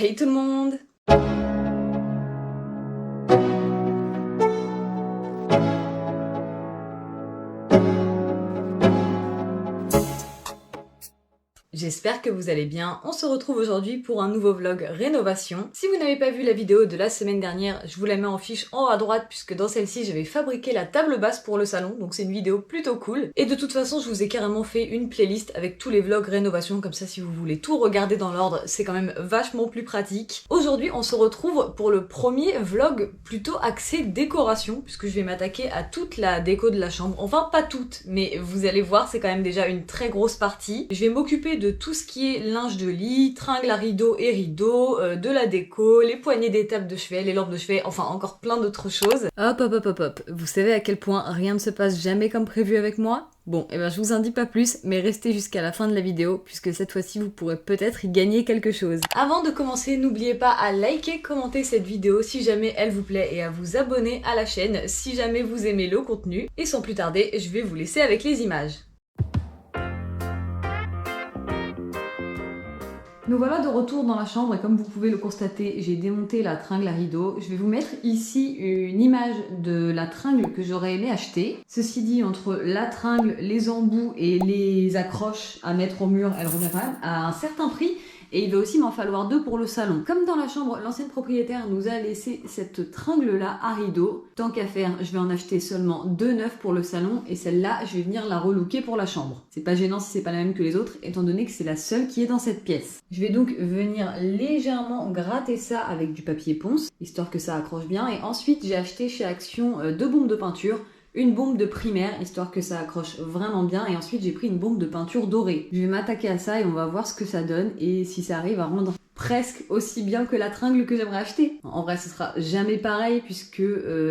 Hey tout le monde! J'espère que vous allez bien. On se retrouve aujourd'hui pour un nouveau vlog rénovation. Si vous n'avez pas vu la vidéo de la semaine dernière, je vous la mets en fiche en haut à droite puisque dans celle-ci j'avais fabriqué la table basse pour le salon, donc c'est une vidéo plutôt cool. Et de toute façon je vous ai carrément fait une playlist avec tous les vlogs rénovation, comme ça si vous voulez tout regarder dans l'ordre, c'est quand même vachement plus pratique. Aujourd'hui on se retrouve pour le premier vlog plutôt axé décoration, puisque je vais m'attaquer à toute la déco de la chambre. Enfin pas toute, mais vous allez voir c'est quand même déjà une très grosse partie. Je vais m'occuper de tout ce qui est linge de lit, tringles à rideaux et rideaux, de la déco, les poignées des tables de chevet, les lampes de chevet, enfin encore plein d'autres choses. Hop. Vous savez à quel point rien ne se passe jamais comme prévu avec moi ? Bon, et ben je vous en dis pas plus, mais restez jusqu'à la fin de la vidéo, puisque cette fois-ci vous pourrez peut-être y gagner quelque chose. Avant de commencer, n'oubliez pas à liker, commenter cette vidéo si jamais elle vous plaît et à vous abonner à la chaîne si jamais vous aimez le contenu. Et sans plus tarder, je vais vous laisser avec les images. Nous voilà de retour dans la chambre et comme vous pouvez le constater, j'ai démonté la tringle à rideaux. Je vais vous mettre ici une image de la tringle que j'aurais aimé acheter. Ceci dit, entre la tringle, les embouts et les accroches à mettre au mur, elle revient quand même à un certain prix. Et il va aussi m'en falloir deux pour le salon. Comme dans la chambre, l'ancienne propriétaire nous a laissé cette tringle-là à rideaux. Tant qu'à faire, je vais en acheter seulement deux neufs pour le salon et celle-là, je vais venir la relooker pour la chambre. C'est pas gênant si c'est pas la même que les autres, étant donné que c'est la seule qui est dans cette pièce. Je vais donc venir légèrement gratter ça avec du papier ponce, histoire que ça accroche bien. Et ensuite, j'ai acheté chez Action deux bombes de peinture. Une bombe de primaire, histoire que ça accroche vraiment bien, et ensuite j'ai pris une bombe de peinture dorée. Je vais m'attaquer à ça et on va voir ce que ça donne, et si ça arrive à rendre presque aussi bien que la tringle que j'aimerais acheter. En vrai, ce sera jamais pareil, puisque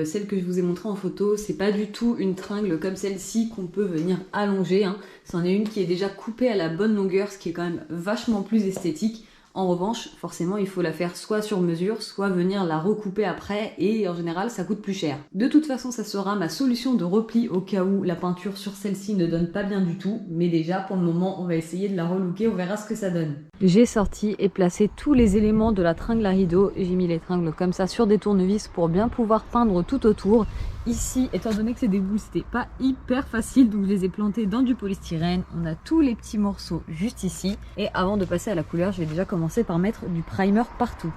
celle que je vous ai montrée en photo, c'est pas du tout une tringle comme celle-ci qu'on peut venir allonger, hein. C'en est une qui est déjà coupée à la bonne longueur, ce qui est quand même vachement plus esthétique. En revanche, forcément, il faut la faire soit sur mesure, soit venir la recouper après, et en général, ça coûte plus cher. De toute façon, ça sera ma solution de repli au cas où la peinture sur celle-ci ne donne pas bien du tout, mais déjà, pour le moment, on va essayer de la relooker, on verra ce que ça donne. J'ai sorti et placé tous les éléments de la tringle à rideaux, j'ai mis les tringles comme ça sur des tournevis pour bien pouvoir peindre tout autour. Ici, étant donné que c'est des boules, c'était pas hyper facile, donc je les ai plantés dans du polystyrène. On a tous les petits morceaux juste ici. Et avant de passer à la couleur, je vais déjà commencer par mettre du primer partout.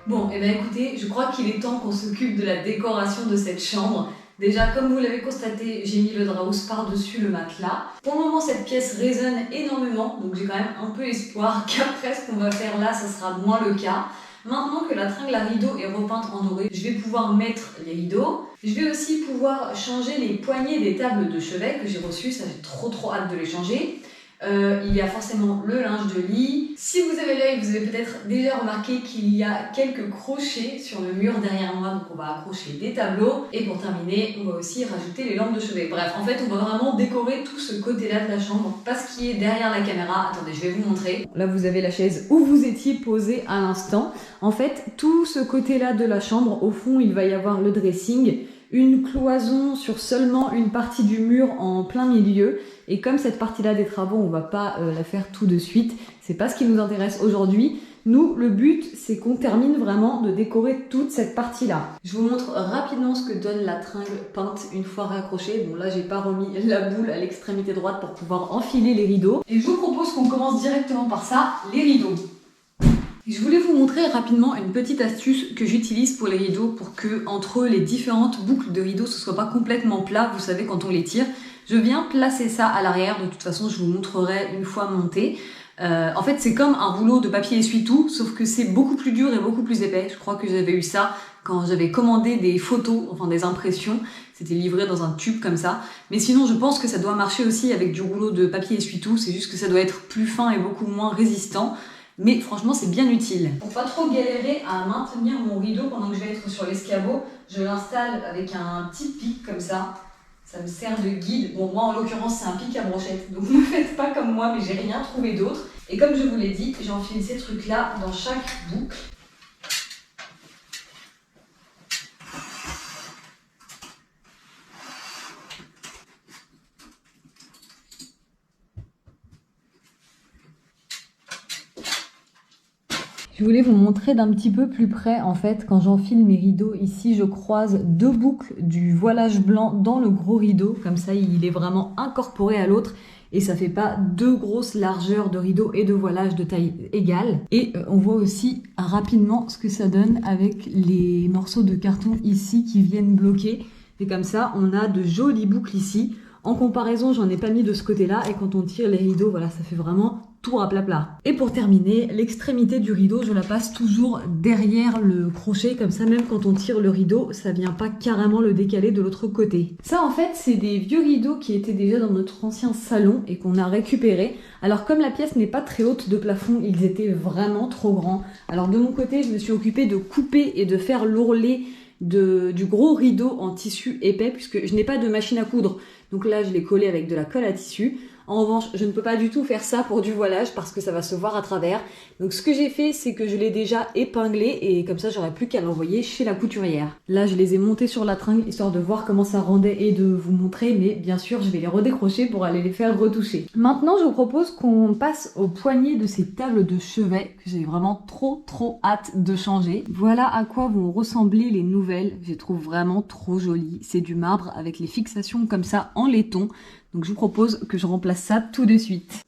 Bon, et bien écoutez, je crois qu'il est temps qu'on s'occupe de la décoration de cette chambre. Déjà, comme vous l'avez constaté, j'ai mis le drap housse par-dessus le matelas. Pour le moment, cette pièce résonne énormément, donc j'ai quand même un peu espoir qu'après ce qu'on va faire là, ça sera moins le cas. Maintenant que la tringle à rideaux est repeinte en doré, je vais pouvoir mettre les rideaux. Je vais aussi pouvoir changer les poignées des tables de chevet que j'ai reçues, ça j'ai trop hâte de les changer. Il y a forcément le linge de lit. Si vous avez l'œil, vous avez peut-être déjà remarqué qu'il y a quelques crochets sur le mur derrière moi, donc on va accrocher des tableaux. Et pour terminer, on va aussi rajouter les lampes de chevet. Bref, en fait, on va vraiment décorer tout ce côté-là de la chambre. Pas ce qui est derrière la caméra. Attendez, je vais vous montrer. Là, vous avez la chaise où vous étiez posé à l'instant. En fait, tout ce côté-là de la chambre, au fond, il va y avoir le dressing, une cloison sur seulement une partie du mur en plein milieu. Et comme cette partie-là des travaux, on va pas la faire tout de suite, c'est pas ce qui nous intéresse aujourd'hui. Nous, le but, c'est qu'on termine vraiment de décorer toute cette partie-là. Je vous montre rapidement ce que donne la tringle peinte une fois raccrochée. Bon, là, j'ai pas remis la boule à l'extrémité droite pour pouvoir enfiler les rideaux. Et je vous propose qu'on commence directement par ça, les rideaux. Je voulais vous montrer rapidement une petite astuce que j'utilise pour les rideaux pour que entre les différentes boucles de rideaux ce soit pas complètement plat, vous savez quand on les tire. Je viens placer ça à l'arrière, de toute façon je vous montrerai une fois monté. En fait c'est comme un rouleau de papier essuie-tout, sauf que c'est beaucoup plus dur et beaucoup plus épais. Je crois que j'avais eu ça quand j'avais commandé des photos, enfin des impressions. C'était livré dans un tube comme ça. Mais sinon je pense que ça doit marcher aussi avec du rouleau de papier essuie-tout, c'est juste que ça doit être plus fin et beaucoup moins résistant. Mais franchement c'est bien utile. Pour pas trop galérer à maintenir mon rideau pendant que je vais être sur l'escabeau, je l'installe avec un petit pic comme ça. Ça me sert de guide. Bon, moi en l'occurrence c'est un pic à brochette, donc ne faites pas comme moi, mais j'ai rien trouvé d'autre. Et comme je vous l'ai dit, j'enfile ces trucs là dans chaque boucle. Je voulais vous montrer d'un petit peu plus près, en fait, quand j'enfile mes rideaux, ici je croise deux boucles du voilage blanc dans le gros rideau, comme ça il est vraiment incorporé à l'autre et ça fait pas deux grosses largeurs de rideaux et de voilage de taille égale. Et on voit aussi rapidement ce que ça donne avec les morceaux de carton ici qui viennent bloquer. Et comme ça, on a de jolies boucles ici. En comparaison, j'en ai pas mis de ce côté-là et quand on tire les rideaux, voilà, ça fait vraiment tout à plat. Et pour terminer, l'extrémité du rideau, je la passe toujours derrière le crochet, comme ça même quand on tire le rideau, ça vient pas carrément le décaler de l'autre côté. Ça en fait, c'est des vieux rideaux qui étaient déjà dans notre ancien salon et qu'on a récupérés. Alors comme la pièce n'est pas très haute de plafond, ils étaient vraiment trop grands. Alors de mon côté, je me suis occupée de couper et de faire l'ourlet du gros rideau en tissu épais puisque je n'ai pas de machine à coudre. Donc là, je l'ai collé avec de la colle à tissu. En revanche, je ne peux pas du tout faire ça pour du voilage parce que ça va se voir à travers. Donc ce que j'ai fait, c'est que je l'ai déjà épinglé et comme ça, j'aurais plus qu'à l'envoyer chez la couturière. Là, je les ai montés sur la tringle histoire de voir comment ça rendait et de vous montrer. Mais bien sûr, je vais les redécrocher pour aller les faire retoucher. Maintenant, je vous propose qu'on passe au poignet de ces tables de chevet que j'ai vraiment trop hâte de changer. Voilà à quoi vont ressembler les nouvelles. Je les trouve vraiment trop jolies. C'est du marbre avec les fixations comme ça en laiton. Donc je vous propose que je remplace ça tout de suite.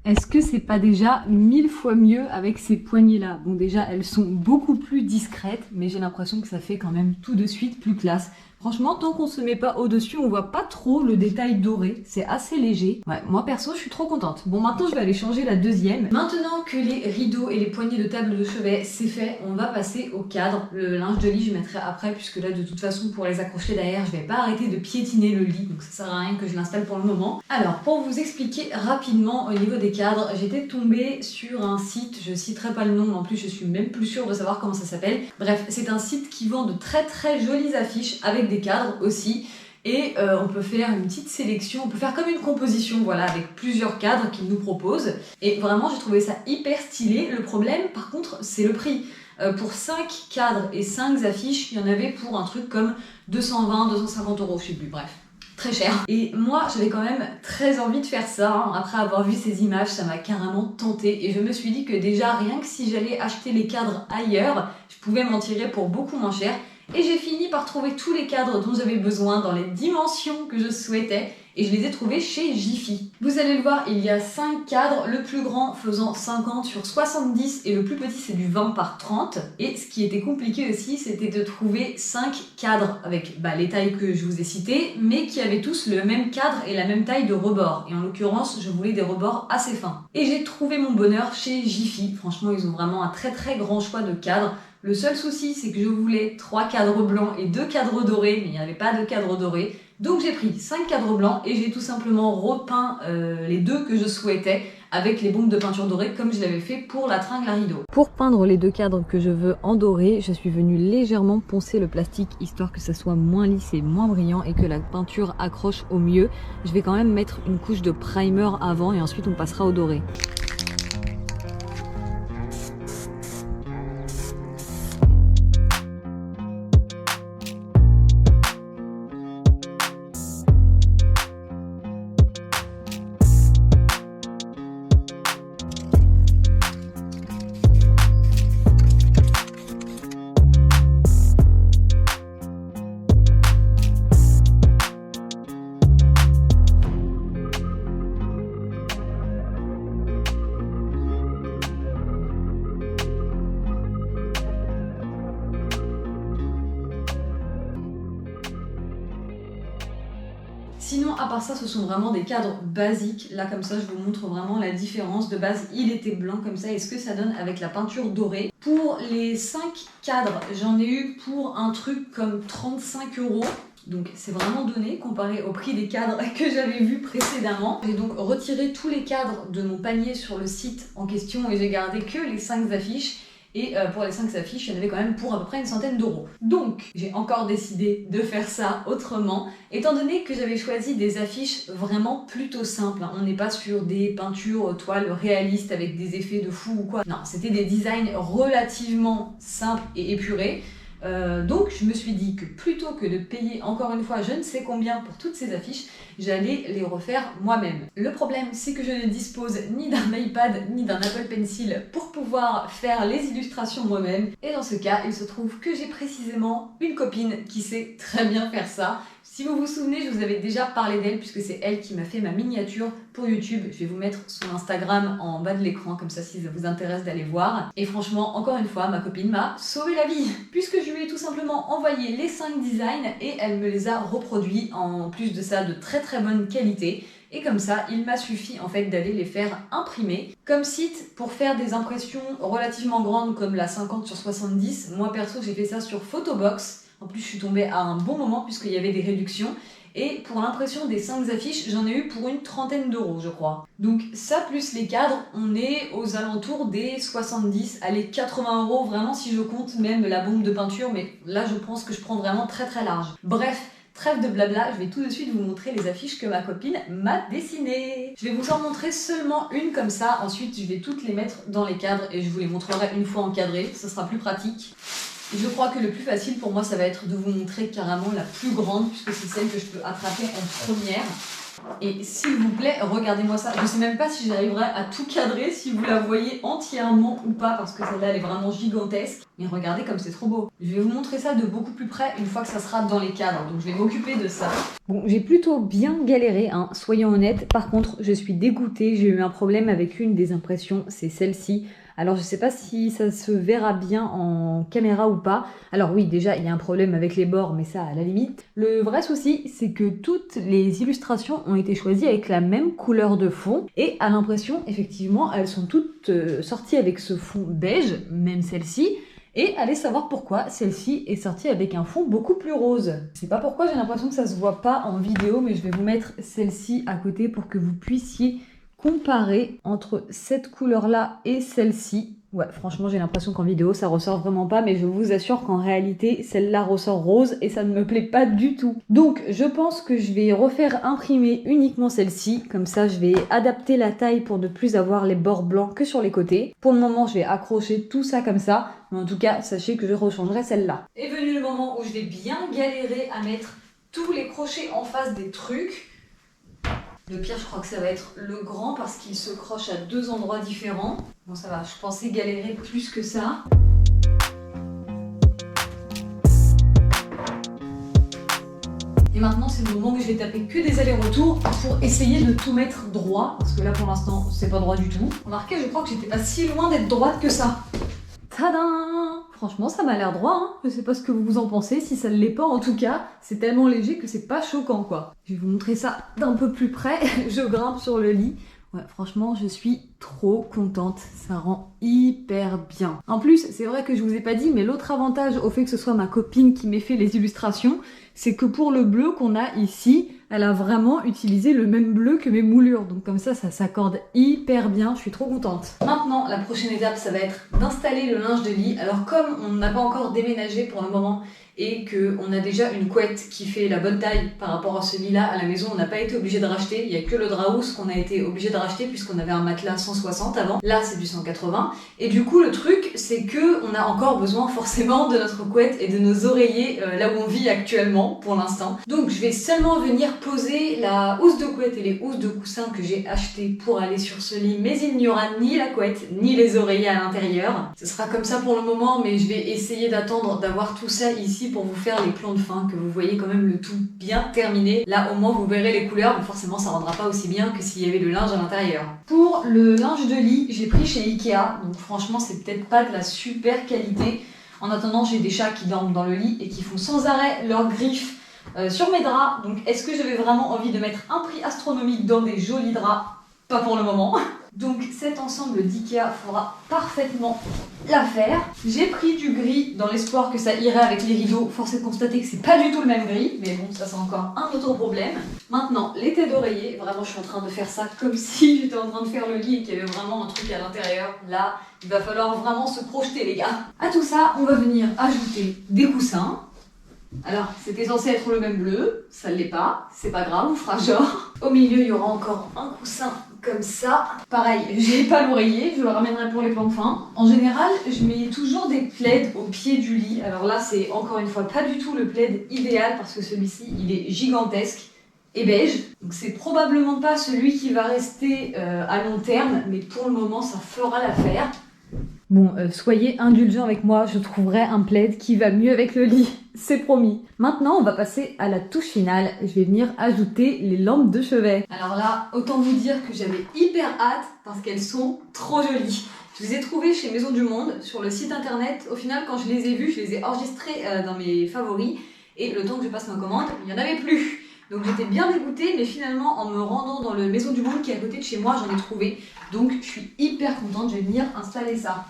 Est-ce que c'est pas déjà 1000 fois mieux avec ces poignées-là? Bon, déjà, elles sont beaucoup plus discrètes, mais j'ai l'impression que ça fait quand même tout de suite plus classe. Franchement, tant qu'on se met pas au-dessus, on voit pas trop le détail doré. C'est assez léger. Ouais, moi perso, je suis trop contente. Bon, maintenant, je vais aller changer la deuxième. Maintenant que les rideaux et les poignées de table de chevet, c'est fait, on va passer au cadre. Le linge de lit, je mettrai après, puisque là, de toute façon, pour les accrocher derrière, je vais pas arrêter de piétiner le lit, donc ça sert à rien que je l'installe pour le moment. Alors, pour vous expliquer rapidement au niveau des cadres, j'étais tombée sur un site, je citerai pas le nom, en plus, je suis même plus sûre de savoir comment ça s'appelle. Bref, c'est un site qui vend de très jolies affiches avec des cadres aussi et on peut faire une petite sélection, on peut faire comme une composition voilà avec plusieurs cadres qu'ils nous proposent et vraiment j'ai trouvé ça hyper stylé. Le problème par contre c'est le prix. Pour 5 cadres et 5 affiches, il y en avait pour un truc comme 220, 250 €, je sais plus, bref. Très cher. Et moi, j'avais quand même très envie de faire ça. Hein. Après avoir vu ces images, ça m'a carrément tentée. Et je me suis dit que déjà, rien que si j'allais acheter les cadres ailleurs, je pouvais m'en tirer pour beaucoup moins cher. Et j'ai fini par trouver tous les cadres dont j'avais besoin dans les dimensions que je souhaitais. Et je les ai trouvés chez Jiffy. Vous allez le voir, il y a 5 cadres, le plus grand faisant 50 sur 70 et le plus petit c'est du 20 par 30. Et ce qui était compliqué aussi, c'était de trouver 5 cadres avec les tailles que je vous ai citées, mais qui avaient tous le même cadre et la même taille de rebord. Et en l'occurrence, je voulais des rebords assez fins. Et j'ai trouvé mon bonheur chez Jiffy. Franchement, ils ont vraiment un très grand choix de cadres. Le seul souci, c'est que je voulais 3 cadres blancs et 2 cadres dorés, mais il n'y avait pas de cadre doré. Donc j'ai pris 5 cadres blancs et j'ai tout simplement repeint les 2 que je souhaitais avec les bombes de peinture dorée comme je l'avais fait pour la tringle à rideau. Pour peindre les 2 cadres que je veux en doré, je suis venue légèrement poncer le plastique histoire que ça soit moins lisse et moins brillant et que la peinture accroche au mieux. Je vais quand même mettre une couche de primer avant et ensuite on passera au doré. Sinon, à part ça, ce sont vraiment des cadres basiques. Là, comme ça, je vous montre vraiment la différence. De base, il était blanc comme ça. Et ce que ça donne avec la peinture dorée. Pour les 5 cadres, j'en ai eu pour un truc comme 35 €. Donc c'est vraiment donné comparé au prix des cadres que j'avais vus précédemment. J'ai donc retiré tous les cadres de mon panier sur le site en question et j'ai gardé que les 5 affiches. Et pour les 5 affiches, il y en avait quand même pour à peu près une centaine d'euros. Donc, j'ai encore décidé de faire ça autrement, étant donné que j'avais choisi des affiches vraiment plutôt simples. On n'est pas sur des peintures toiles réalistes avec des effets de fou ou quoi. Non, c'était des designs relativement simples et épurés. Donc je me suis dit que plutôt que de payer encore une fois je ne sais combien pour toutes ces affiches, j'allais les refaire moi-même. Le problème, c'est que je ne dispose ni d'un iPad ni d'un Apple Pencil pour pouvoir faire les illustrations moi-même. Et dans ce cas, il se trouve que j'ai précisément une copine qui sait très bien faire ça. Si vous vous souvenez, je vous avais déjà parlé d'elle puisque c'est elle qui m'a fait ma miniature pour YouTube. Je vais vous mettre son Instagram en bas de l'écran, comme ça si ça vous intéresse d'aller voir. Et franchement, encore une fois, ma copine m'a sauvé la vie puisque je lui ai tout simplement envoyé les 5 designs et elle me les a reproduits en plus de ça de très bonne qualité. Et comme ça, il m'a suffi en fait d'aller les faire imprimer. Comme site, pour faire des impressions relativement grandes comme la 50 sur 70, moi perso j'ai fait ça sur Photobox. En plus, je suis tombée à un bon moment puisqu'il y avait des réductions. Et pour l'impression des 5 affiches, j'en ai eu pour une trentaine d'euros, je crois. Donc ça plus les cadres, on est aux alentours des 70, allez 80 € vraiment si je compte même la bombe de peinture. Mais là, je pense que je prends vraiment très large. Bref. Trêve de blabla, je vais tout de suite vous montrer les affiches que ma copine m'a dessinées. Je vais vous en montrer seulement une comme ça, ensuite je vais toutes les mettre dans les cadres et je vous les montrerai une fois encadrées, ça sera plus pratique. Et je crois que le plus facile pour moi ça va être de vous montrer carrément la plus grande puisque c'est celle que je peux attraper en première. Et s'il vous plaît, regardez-moi ça. Je sais même pas si j'arriverai à tout cadrer, si vous la voyez entièrement ou pas, parce que celle-là, elle est vraiment gigantesque. Mais regardez comme c'est trop beau. Je vais vous montrer ça de beaucoup plus près une fois que ça sera dans les cadres. Donc je vais m'occuper de ça. Bon, j'ai plutôt bien galéré, hein, soyons honnêtes. Par contre, je suis dégoûtée. J'ai eu un problème avec une des impressions, c'est celle-ci. Alors je sais pas si ça se verra bien en caméra ou pas. Alors oui, déjà il y a un problème avec les bords, mais ça à la limite. Le vrai souci, c'est que toutes les illustrations ont été choisies avec la même couleur de fond. Et à l'impression, effectivement, elles sont toutes sorties avec ce fond beige, même celle-ci. Et allez savoir pourquoi celle-ci est sortie avec un fond beaucoup plus rose. Je sais pas pourquoi, j'ai l'impression que ça se voit pas en vidéo, mais je vais vous mettre celle-ci à côté pour que vous puissiez comparer entre cette couleur-là et celle-ci. Ouais, franchement, j'ai l'impression qu'en vidéo, ça ressort vraiment pas, mais je vous assure qu'en réalité, celle-là ressort rose et ça ne me plaît pas du tout. Donc, je pense que je vais refaire imprimer uniquement celle-ci. Comme ça, je vais adapter la taille pour ne plus avoir les bords blancs que sur les côtés. Pour le moment, je vais accrocher tout ça comme ça. Mais en tout cas, sachez que je rechangerai celle-là. Est venu le moment où je vais bien galérer à mettre tous les crochets en face des trucs. Le pire, je crois que ça va être le grand parce qu'il se croche à 2 endroits différents. Bon, ça va, je pensais galérer plus que ça. Et maintenant, c'est le moment où je vais taper que des allers-retours pour essayer de tout mettre droit. Parce que là, pour l'instant, c'est pas droit du tout. Remarquez, je crois que j'étais pas si loin d'être droite que ça. Tadam! Franchement, ça m'a l'air droit, hein. Je sais pas ce que vous en pensez, si ça ne l'est pas en tout cas, c'est tellement léger que c'est pas choquant quoi. Je vais vous montrer ça d'un peu plus près, je grimpe sur le lit. Ouais, franchement, je suis trop contente, ça rend hyper bien. En plus, c'est vrai que je vous ai pas dit, mais l'autre avantage au fait que ce soit ma copine qui m'ait fait les illustrations, c'est que pour le bleu qu'on a ici, elle a vraiment utilisé le même bleu que mes moulures. Donc comme ça s'accorde hyper bien, je suis trop contente. Maintenant, la prochaine étape, ça va être d'installer le linge de lit. Alors comme on n'a pas encore déménagé pour le moment, et qu'on a déjà une couette qui fait la bonne taille par rapport à ce lit-là à la maison, on n'a pas été obligé de racheter. Il n'y a que le drap housse qu'on a été obligé de racheter puisqu'on avait un matelas 160 avant. Là, c'est du 180. Et du coup, le truc, c'est que on a encore besoin forcément de notre couette et de nos oreillers là où on vit actuellement pour l'instant. Donc, je vais seulement venir poser la housse de couette et les housses de coussin que j'ai achetées pour aller sur ce lit. Mais il n'y aura ni la couette, ni les oreillers à l'intérieur. Ce sera comme ça pour le moment, mais je vais essayer d'attendre d'avoir tout ça ici pour vous faire les plans de fin, que vous voyez quand même le tout bien terminé. Là au moins vous verrez les couleurs, mais forcément ça rendra pas aussi bien que s'il y avait le linge à l'intérieur. Pour le linge de lit, j'ai pris chez Ikea, donc franchement c'est peut-être pas de la super qualité. En attendant, j'ai des chats qui dorment dans le lit et qui font sans arrêt leurs griffes sur mes draps. Donc est-ce que j'avais vraiment envie de mettre un prix astronomique dans des jolis draps? Pas pour le moment. Donc cet ensemble d'Ikea fera parfaitement l'affaire. J'ai pris du gris dans l'espoir que ça irait avec les rideaux. Force est de constater que c'est pas du tout le même gris, mais bon, ça c'est encore un autre problème. Maintenant, les têtes d'oreiller, vraiment je suis en train de faire ça comme si j'étais en train de faire le lit et qu'il y avait vraiment un truc à l'intérieur. Là, il va falloir vraiment se projeter les gars. À tout ça, on va venir ajouter des coussins. Alors, c'était censé être le même bleu, ça ne l'est pas, c'est pas grave, on fera genre. Au milieu, il y aura encore un coussin comme ça. Pareil, j'ai pas l'oreiller, je le ramènerai pour les plans de fin. En général, je mets toujours des plaids au pied du lit. Alors là, c'est encore une fois pas du tout le plaid idéal parce que celui-ci, il est gigantesque et beige. Donc c'est probablement pas celui qui va rester à long terme, mais pour le moment, ça fera l'affaire. Bon, soyez indulgents avec moi, je trouverai un plaid qui va mieux avec le lit, c'est promis. Maintenant, on va passer à la touche finale. Je vais venir ajouter les lampes de chevet. Alors là, autant vous dire que j'avais hyper hâte parce qu'elles sont trop jolies. Je les ai trouvées chez Maison du Monde, sur le site internet. Au final, quand je les ai vues, je les ai enregistrées dans mes favoris. Et le temps que je passe ma commande, il n'y en avait plus. Donc j'étais bien dégoûtée, mais finalement, en me rendant dans le Maison du Monde qui est à côté de chez moi, j'en ai trouvé. Donc je suis hyper contente, je vais venir installer ça.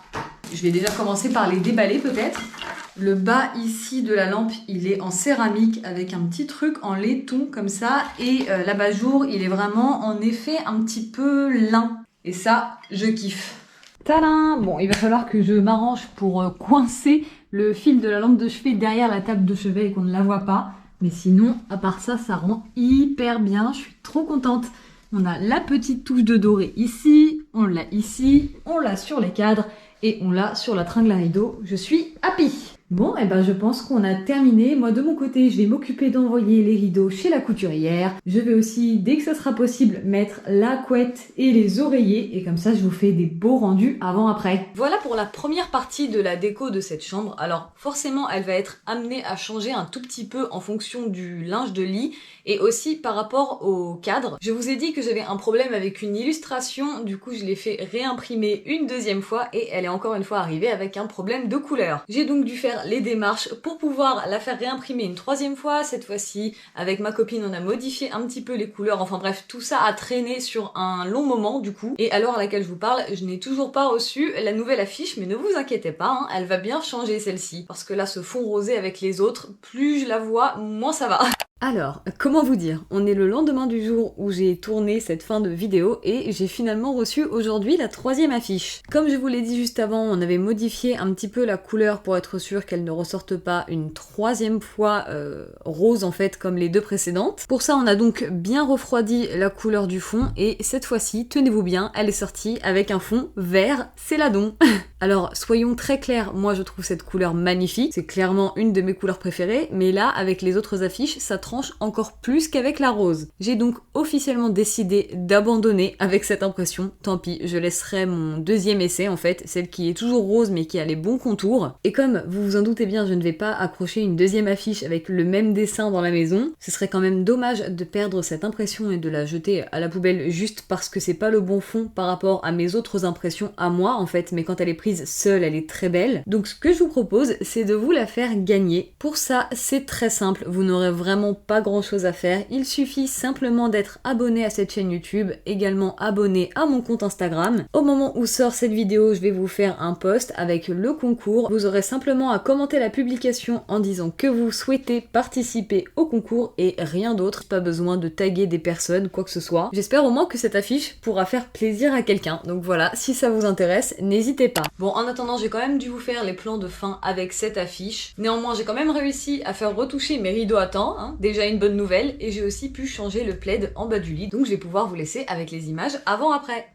Je vais déjà commencer par les déballer peut-être. Le bas ici de la lampe, il est en céramique avec un petit truc en laiton comme ça. Et l'abat-jour, il est vraiment en effet un petit peu lin. Et ça, je kiffe. Tadam! Bon, il va falloir que je m'arrange pour coincer le fil de la lampe de chevet derrière la table de chevet et qu'on ne la voit pas. Mais sinon, à part ça, ça rend hyper bien. Je suis trop contente. On a la petite touche de doré ici, on l'a sur les cadres et on l'a sur la tringle à rideau. Je suis happy! Bon, et ben je pense qu'on a terminé. Moi de mon côté, je vais m'occuper d'envoyer les rideaux chez la couturière. Je vais aussi, dès que ça sera possible, mettre la couette et les oreillers. Et comme ça, je vous fais des beaux rendus avant-après. Voilà pour la première partie de la déco de cette chambre. Alors forcément, elle va être amenée à changer un tout petit peu en fonction du linge de lit et aussi par rapport au cadre. Je vous ai dit que j'avais un problème avec une illustration. Du coup, je l'ai fait réimprimer une deuxième fois et elle est encore une fois arrivée avec un problème de couleur. J'ai donc dû faire les démarches pour pouvoir la faire réimprimer une troisième fois. Cette fois-ci, avec ma copine, on a modifié un petit peu les couleurs. Enfin bref, tout ça a traîné sur un long moment du coup. Et à l'heure à laquelle je vous parle, je n'ai toujours pas reçu la nouvelle affiche, mais ne vous inquiétez pas, hein, elle va bien changer celle-ci. Parce que là, ce fond rosé avec les autres, plus je la vois, moins ça va. Alors, comment vous dire? On est le lendemain du jour où j'ai tourné cette fin de vidéo et j'ai finalement reçu aujourd'hui la troisième affiche. Comme je vous l'ai dit juste avant, on avait modifié un petit peu la couleur pour être sûr qu'elle ne ressorte pas une troisième fois rose en fait comme les deux précédentes. Pour ça, on a donc bien refroidi la couleur du fond et cette fois-ci, tenez-vous bien, elle est sortie avec un fond vert céladon. Alors, soyons très clairs, moi je trouve cette couleur magnifique, c'est clairement une de mes couleurs préférées, mais là, avec les autres affiches, ça tranche encore plus qu'avec la rose. J'ai donc officiellement décidé d'abandonner avec cette impression. Tant pis, je laisserai mon deuxième essai en fait, celle qui est toujours rose mais qui a les bons contours. Et comme vous vous en doutez bien, je ne vais pas accrocher une deuxième affiche avec le même dessin dans la maison. Ce serait quand même dommage de perdre cette impression et de la jeter à la poubelle juste parce que c'est pas le bon fond par rapport à mes autres impressions à moi en fait, mais quand elle est prise seule, elle est très belle. Donc ce que je vous propose, c'est de vous la faire gagner. Pour ça, c'est très simple, vous n'aurez vraiment pas grand chose à faire. Il suffit simplement d'être abonné à cette chaîne YouTube, également abonné à mon compte Instagram. Au moment où sort cette vidéo, je vais vous faire un post avec le concours. Vous aurez simplement à commenter la publication en disant que vous souhaitez participer au concours et rien d'autre. Pas besoin de taguer des personnes, quoi que ce soit. J'espère au moins que cette affiche pourra faire plaisir à quelqu'un. Donc voilà, si ça vous intéresse, n'hésitez pas. Bon, en attendant, j'ai quand même dû vous faire les plans de fin avec cette affiche. Néanmoins, j'ai quand même réussi à faire retoucher mes rideaux à temps, hein. Déjà une bonne nouvelle, et j'ai aussi pu changer le plaid en bas du lit, donc je vais pouvoir vous laisser avec les images avant-après.